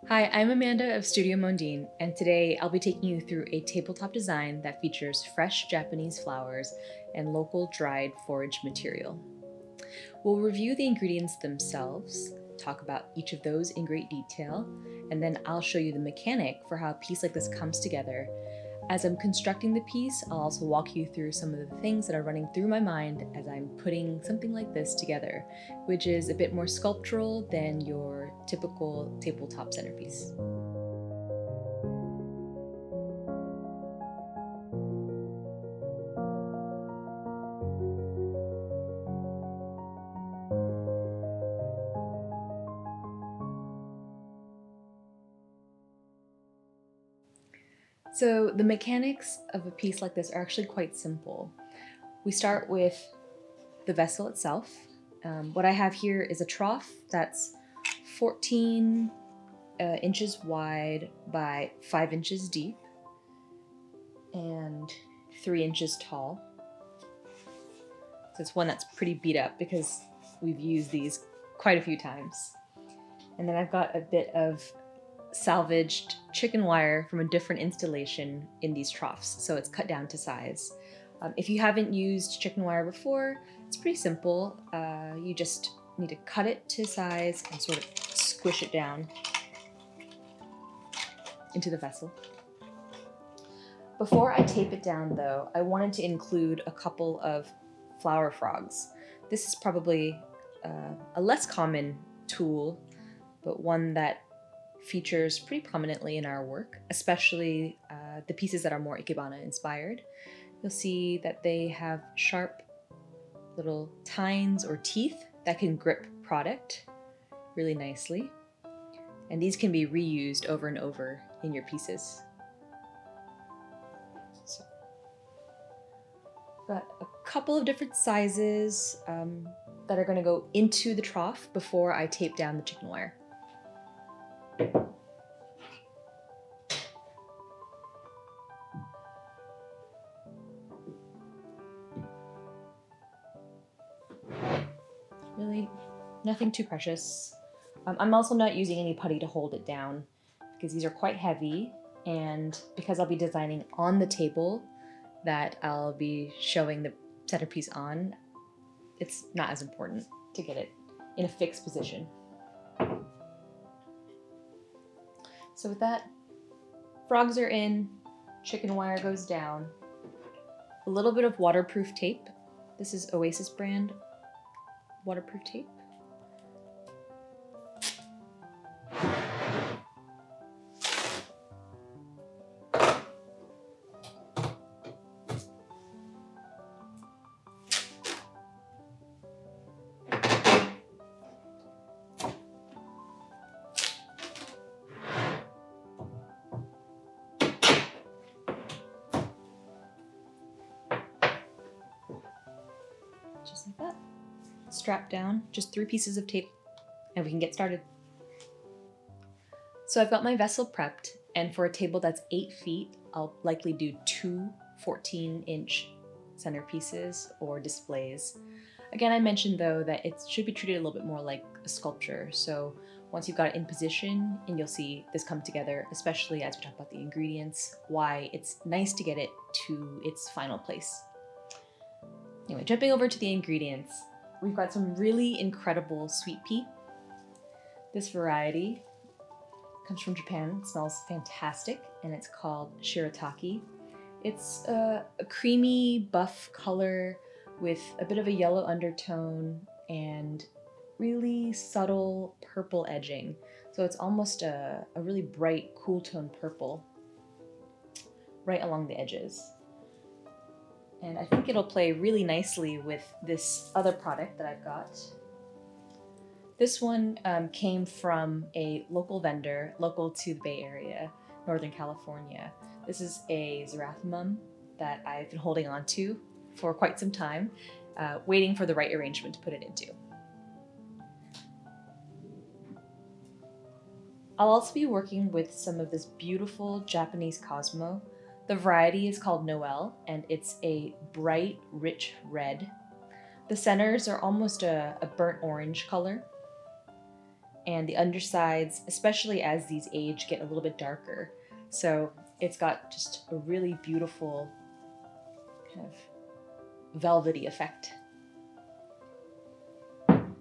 Hi, I'm Amanda of Studio Mondine, and today I'll be taking you through a tabletop design that features fresh Japanese flowers and local dried forage material. We'll review the ingredients themselves, talk about each of those in great detail, and then I'll show you the mechanic for how a piece like this comes together. As I'm constructing the piece, I'll also walk you through some of the things that are running through my mind as I'm putting something like this together, which is a bit more sculptural than your typical tabletop centerpiece. So the mechanics of a piece like this are actually quite simple. We start with the vessel itself. What I have here is a trough that's 14 inches wide by 5 inches deep and 3 inches tall. So it's one that's pretty beat up because we've used these quite a few times. And then I've got a bit of salvaged chicken wire from a different installation in these troughs, so it's cut down to size. If you haven't used chicken wire before, it's pretty simple. You just need to cut it to size and sort of squish it down into the vessel. Before I tape it down though, I wanted to include a couple of flower frogs. This is probably a less common tool, but one that features pretty prominently in our work, especially the pieces that are more ikebana inspired. You'll see that they have sharp little tines or teeth that can grip product really nicely. And these can be reused over and over in your pieces. So, got a couple of different sizes that are going to go into the trough before I tape down the chicken wire. Really nothing too precious. I'm also not using any putty to hold it down because these are quite heavy, and because I'll be designing on the table that I'll be showing the centerpiece on, it's not as important to get it in a fixed position. So with that, frogs are in, chicken wire goes down, a little bit of waterproof tape. This is Oasis brand waterproof tape. Just like that. Strap down, just 3 pieces of tape, and we can get started. So I've got my vessel prepped, and for a table that's 8 feet, I'll likely do 2 14-inch centerpieces or displays. Again, I mentioned though that it should be treated a little bit more like a sculpture. So once you've got it in position, and you'll see this come together, especially as we talk about the ingredients, why it's nice to get it to its final place. Anyway, jumping over to the ingredients, we've got some really incredible sweet pea. This variety comes from Japan. It smells fantastic, and it's called shirataki. It's a creamy buff color with a bit of a yellow undertone and really subtle purple edging. So it's almost a really bright, cool tone purple right along the edges. And I think it'll play really nicely with this other product that I've got. This one came from a local vendor, local to the Bay Area, Northern California. This is a xerathimum that I've been holding on to for quite some time, waiting for the right arrangement to put it into. I'll also be working with some of this beautiful Japanese Cosmo. The variety is called Noel, and it's a bright, rich red. The centers are almost a burnt orange color. and the undersides, especially as these age, get a little bit darker. So it's got just a really beautiful kind of velvety effect. And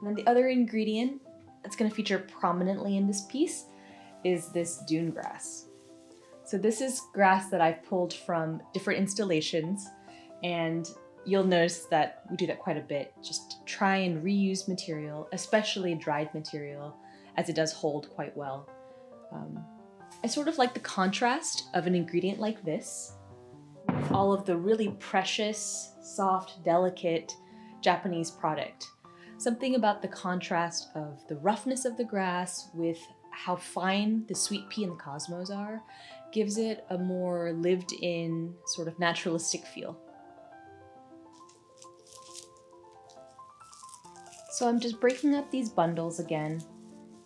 then the other ingredient that's going to feature prominently in this piece is this dune grass. So this is grass that I've pulled from different installations, and you'll notice that we do that quite a bit, just to try and reuse material, especially dried material, as it does hold quite well. I sort of like the contrast of an ingredient like this, with all of the really precious, soft, delicate Japanese product. Something about the contrast of the roughness of the grass with how fine the sweet pea and the cosmos are gives it a more lived-in, sort of naturalistic feel. So I'm just breaking up these bundles again,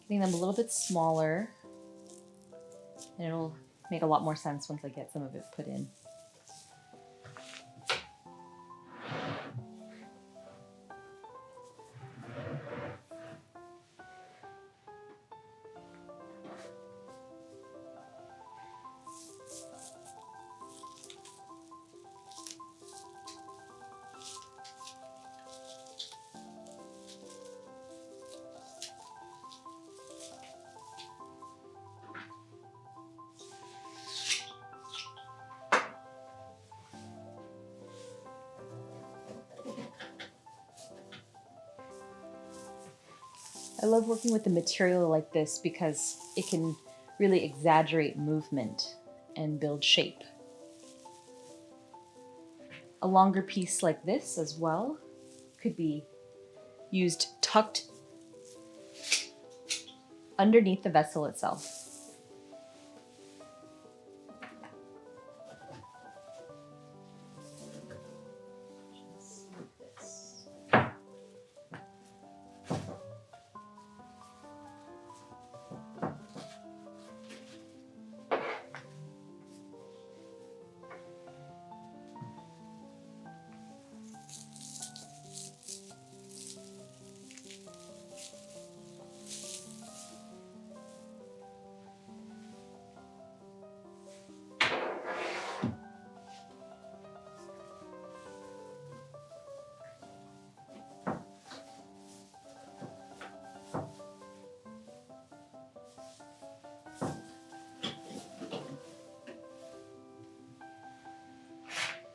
getting them a little bit smaller, and it'll make a lot more sense once I get some of it put in. I love working with a material like this because it can really exaggerate movement and build shape. A longer piece like this as well could be used tucked underneath the vessel itself.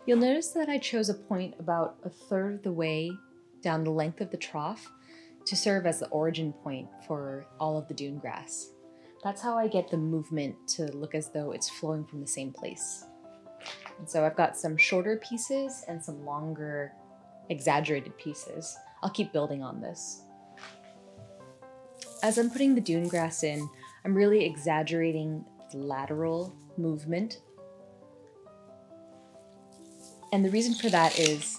You'll notice that I chose a point about a third of the way down the length of the trough to serve as the origin point for all of the dune grass. That's how I get the movement to look as though it's flowing from the same place. And so I've got some shorter pieces and some longer, exaggerated pieces. I'll keep building on this. As I'm putting the dune grass in, I'm really exaggerating the lateral movement. And the reason for that is,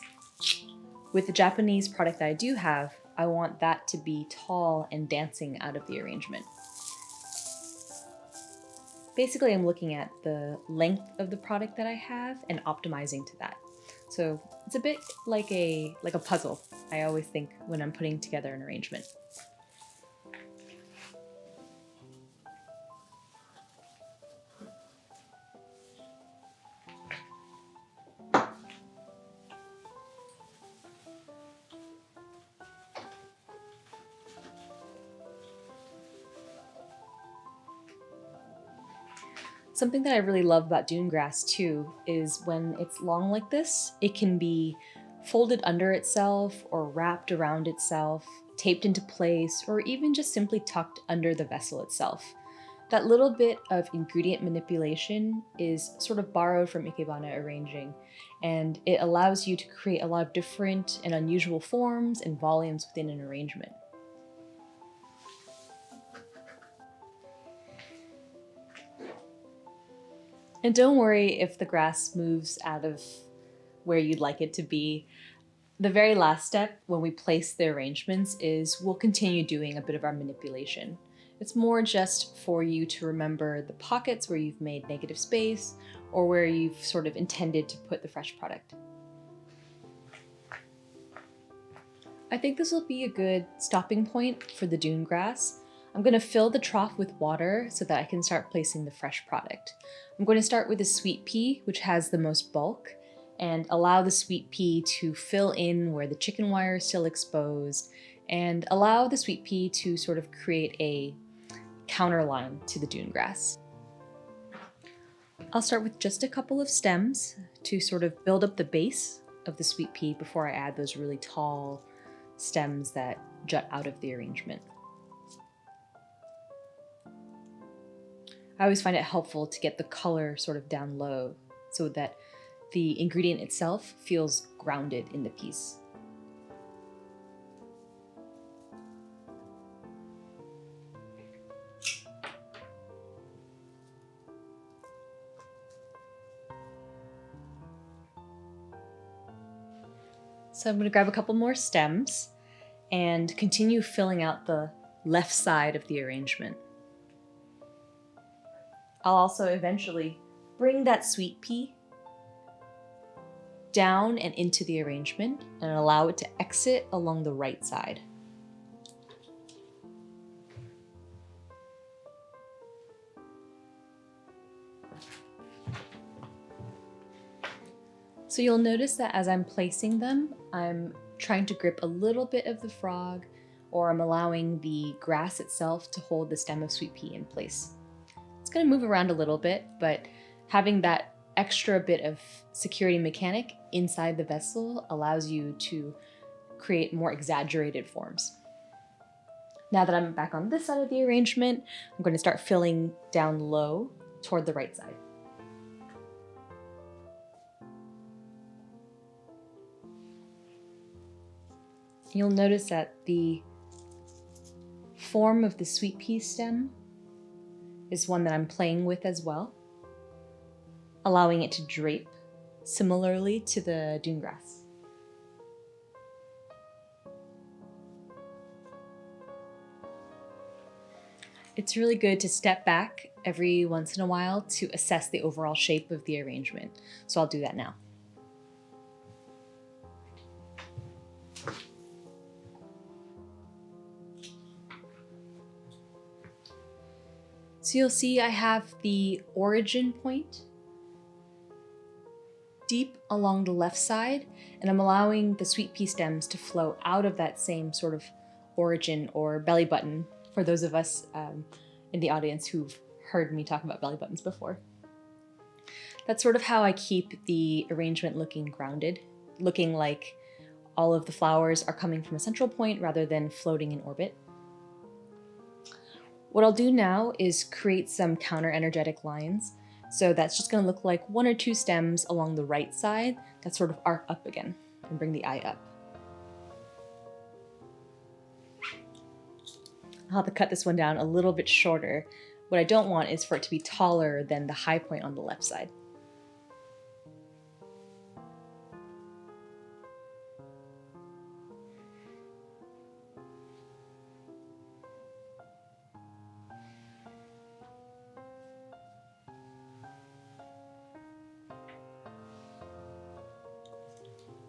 with the Japanese product that I do have, I want that to be tall and dancing out of the arrangement. Basically, I'm looking at the length of the product that I have and optimizing to that. So it's a bit like a puzzle, I always think when I'm putting together an arrangement. Something that I really love about dune grass too is when it's long like this, it can be folded under itself or wrapped around itself, taped into place, or even just simply tucked under the vessel itself. That little bit of ingredient manipulation is sort of borrowed from ikebana arranging, and it allows you to create a lot of different and unusual forms and volumes within an arrangement. And don't worry if the grass moves out of where you'd like it to be. The very last step when we place the arrangements is we'll continue doing a bit of our manipulation. It's more just for you to remember the pockets where you've made negative space or where you've sort of intended to put the fresh product. I think this will be a good stopping point for the dune grass. I'm going to fill the trough with water so that I can start placing the fresh product. I'm going to start with the sweet pea, which has the most bulk, and allow the sweet pea to fill in where the chicken wire is still exposed, and allow the sweet pea to sort of create a counterline to the dune grass. I'll start with just a couple of stems to sort of build up the base of the sweet pea before I add those really tall stems that jut out of the arrangement. I always find it helpful to get the color sort of down low so that the ingredient itself feels grounded in the piece. So I'm going to grab a couple more stems and continue filling out the left side of the arrangement. I'll also eventually bring that sweet pea down and into the arrangement and allow it to exit along the right side. So you'll notice that as I'm placing them, I'm trying to grip a little bit of the frog, or I'm allowing the grass itself to hold the stem of sweet pea in place. It's going to move around a little bit, but having that extra bit of security mechanic inside the vessel allows you to create more exaggerated forms. Now that I'm back on this side of the arrangement, I'm going to start filling down low toward the right side. You'll notice that the form of the sweet pea stem is one that I'm playing with as well, allowing it to drape similarly to the dune grass. It's really good to step back every once in a while to assess the overall shape of the arrangement, so I'll do that now. So you'll see I have the origin point deep along the left side, and I'm allowing the sweet pea stems to flow out of that same sort of origin or belly button for those of us in the audience who've heard me talk about belly buttons before. That's sort of how I keep the arrangement looking grounded, looking like all of the flowers are coming from a central point rather than floating in orbit. What I'll do now is create some counter-energetic lines. So that's just going to look like one or two stems along the right side that sort of arc up again and bring the eye up. I'll have to cut this one down a little bit shorter. What I don't want is for it to be taller than the high point on the left side.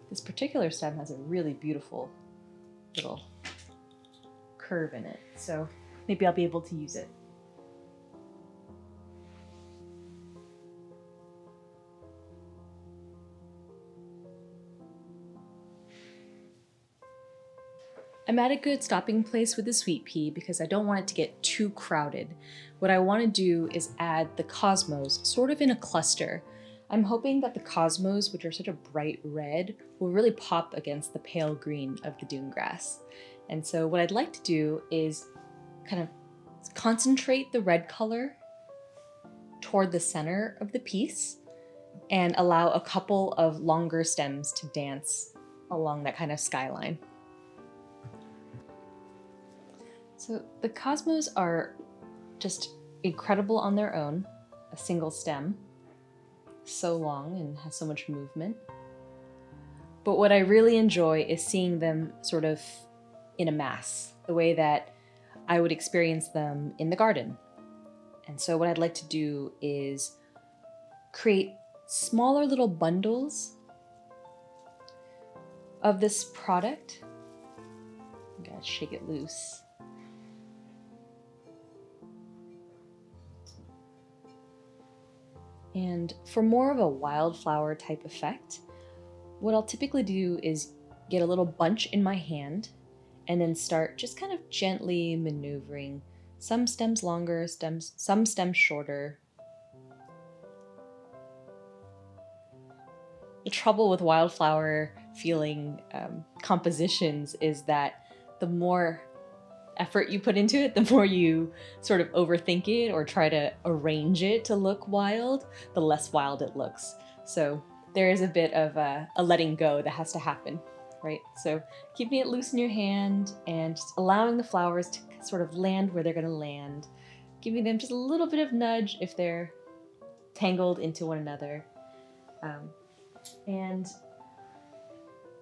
This particular stem has a really beautiful little curve in it, so maybe I'll be able to use it. I'm at a good stopping place with the sweet pea because I don't want it to get too crowded. What I want to do is add the cosmos sort of in a cluster. I'm hoping that the cosmos, which are such a bright red, will really pop against the pale green of the dune grass. And so what I'd like to do is kind of concentrate the red color toward the center of the piece and allow a couple of longer stems to dance along that kind of skyline. So the cosmos are just incredible on their own, a single stem, so long and has so much movement. But what I really enjoy is seeing them sort of in a mass, the way that I would experience them in the garden. And so what I'd like to do is create smaller little bundles of this product Gotta shake it loose. And for more of a wildflower type effect, what I'll typically do is get a little bunch in my hand and then start just kind of gently maneuvering. Some stems longer, some stems shorter. The trouble with wildflower feeling compositions is that the more effort you put into it, the more you sort of overthink it or try to arrange it to look wild, the less wild it looks. So there is a bit of a letting go that has to happen, right? So keeping it loose in your hand and just allowing the flowers to sort of land where they're going to land, giving them just a little bit of nudge if they're tangled into one another. And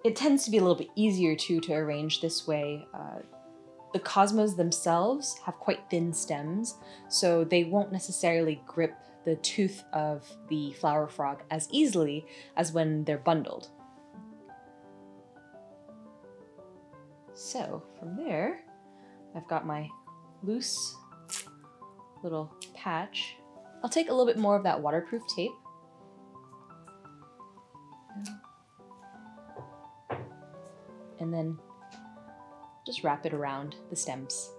it tends to be a little bit easier too to arrange this way. The cosmos themselves have quite thin stems, so they won't necessarily grip the tooth of the flower frog as easily as when they're bundled. So from there, I've got my loose little patch. I'll take a little bit more of that waterproof tape. And then just wrap it around the stems.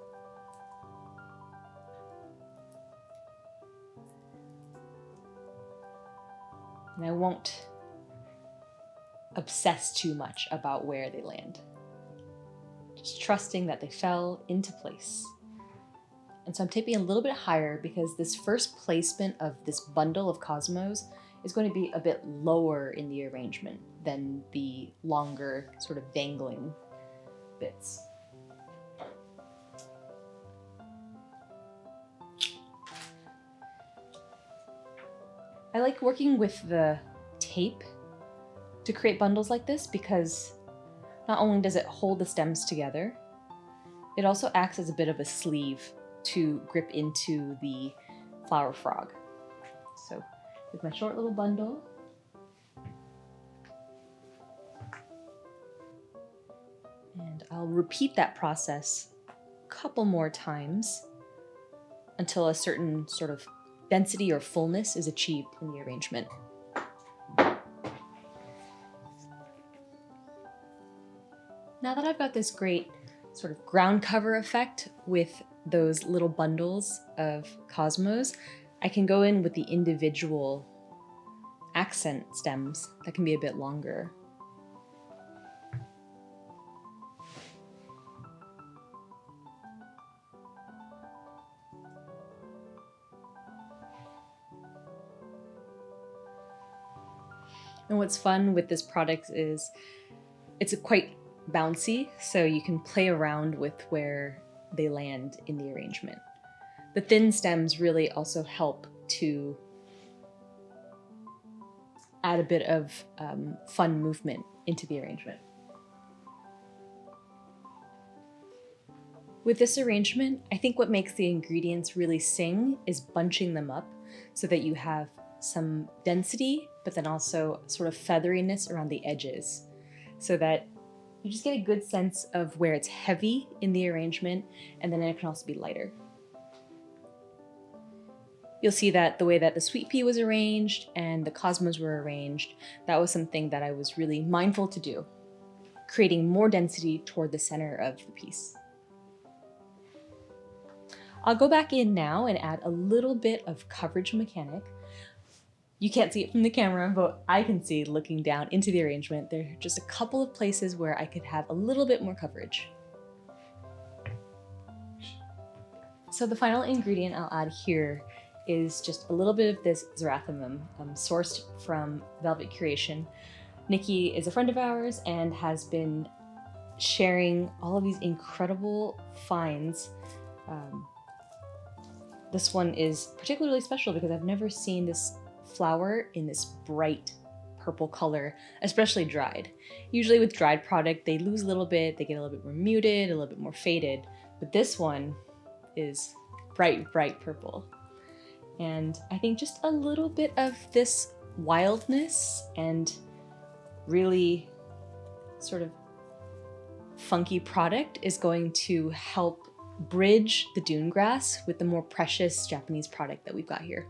And I won't obsess too much about where they land. Just trusting that they fell into place. And so I'm taping a little bit higher because this first placement of this bundle of cosmos is going to be a bit lower in the arrangement than the longer sort of dangling bits. I like working with the tape to create bundles like this because not only does it hold the stems together, it also acts as a bit of a sleeve to grip into the flower frog. So with my short little bundle, and I'll repeat that process a couple more times until a certain sort of density or fullness is achieved in the arrangement. Now that I've got this great sort of ground cover effect with those little bundles of cosmos, I can go in with the individual accent stems that can be a bit longer. And what's fun with this product is it's quite bouncy, so you can play around with where they land in the arrangement. The thin stems really also help to add a bit of fun movement into the arrangement. With this arrangement, I think what makes the ingredients really sing is bunching them up so that you have some density, but then also sort of featheriness around the edges, so that you just get a good sense of where it's heavy in the arrangement, and then it can also be lighter. You'll see that the way that the sweet pea was arranged and the cosmos were arranged, that was something that I was really mindful to do, creating more density toward the center of the piece. I'll go back in now and add a little bit of coverage mechanic. You can't see it from the camera, but I can see looking down into the arrangement. There are just a couple of places where I could have a little bit more coverage. So the final ingredient I'll add here is just a little bit of this xerathimum, sourced from Velvet Curation. Nikki is a friend of ours and has been sharing all of these incredible finds. This one is particularly special because I've never seen this flower in this bright purple color, especially dried. Usually with dried product, they lose a little bit, they get a little bit more muted, a little bit more faded, but this one is bright, bright purple. And I think just a little bit of this wildness and really sort of funky product is going to help bridge the dune grass with the more precious Japanese product that we've got here.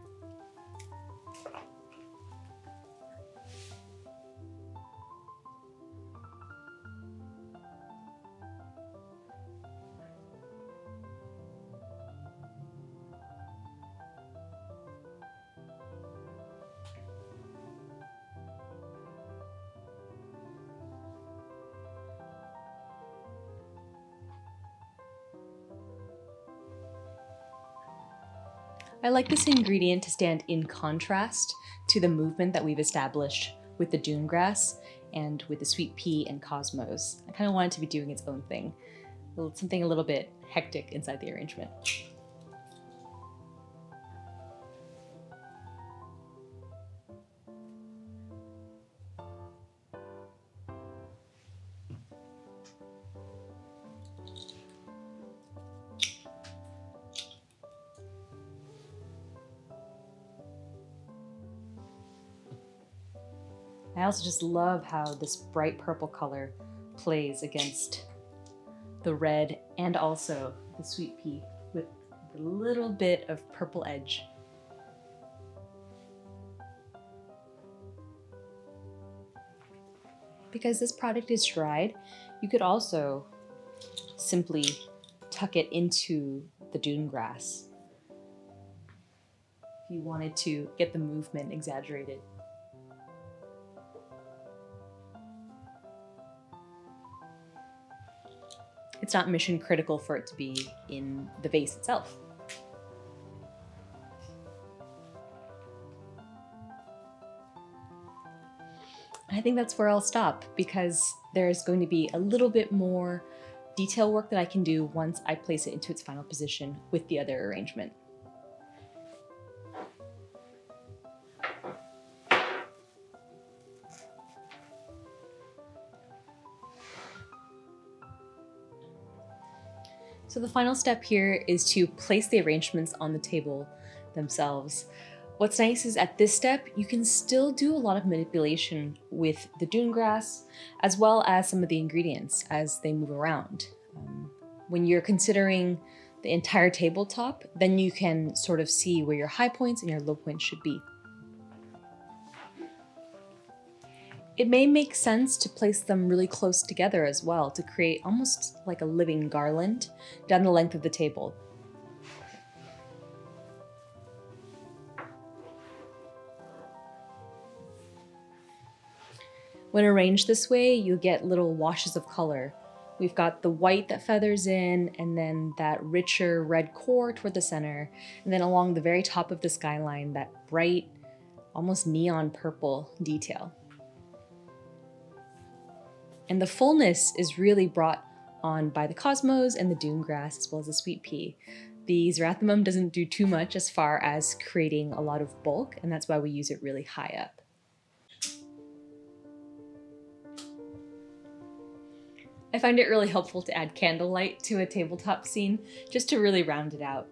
I like this ingredient to stand in contrast to the movement that we've established with the dune grass and with the sweet pea and cosmos. I kind of want it to be doing its own thing, something a little bit hectic inside the arrangement. I also just love how this bright purple color plays against the red and also the sweet pea with a little bit of purple edge. Because this product is dried, you could also simply tuck it into the dune grass if you wanted to get the movement exaggerated. It's not mission critical for it to be in the vase itself. I think that's where I'll stop because there's going to be a little bit more detail work that I can do once I place it into its final position with the other arrangement. So the final step here is to place the arrangements on the table themselves. What's nice is at this step, you can still do a lot of manipulation with the dune grass, as well as some of the ingredients as they move around. When you're considering the entire tabletop, then you can sort of see where your high points and your low points should be. It may make sense to place them really close together as well to create almost like a living garland down the length of the table. When arranged this way, you get little washes of color. We've got the white that feathers in, and then that richer red core toward the center, and then along the very top of the skyline, that bright, almost neon purple detail. And the fullness is really brought on by the cosmos and the dune grass, as well as the sweet pea. The zerathimum doesn't do too much as far as creating a lot of bulk, and that's why we use it really high up. I find it really helpful to add candlelight to a tabletop scene, just to really round it out.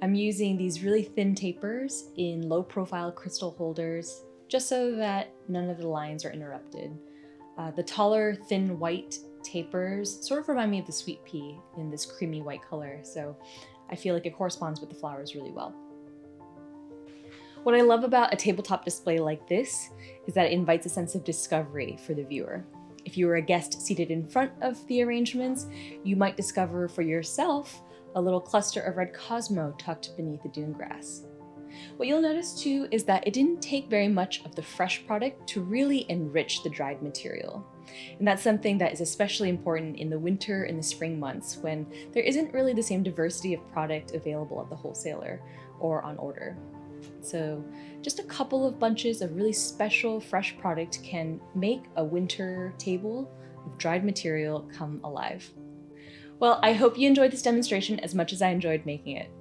I'm using these really thin tapers in low profile crystal holders, just so that none of the lines are interrupted. The taller, thin white tapers sort of remind me of the sweet pea in this creamy white color, so I feel like it corresponds with the flowers really well. What I love about a tabletop display like this is that it invites a sense of discovery for the viewer. If you were a guest seated in front of the arrangements, you might discover for yourself a little cluster of red cosmo tucked beneath the dune grass. What you'll notice too is that it didn't take very much of the fresh product to really enrich the dried material. And that's something that is especially important in the winter and the spring months when there isn't really the same diversity of product available at the wholesaler or on order. So just a couple of bunches of really special fresh product can make a winter table of dried material come alive. Well, I hope you enjoyed this demonstration as much as I enjoyed making it.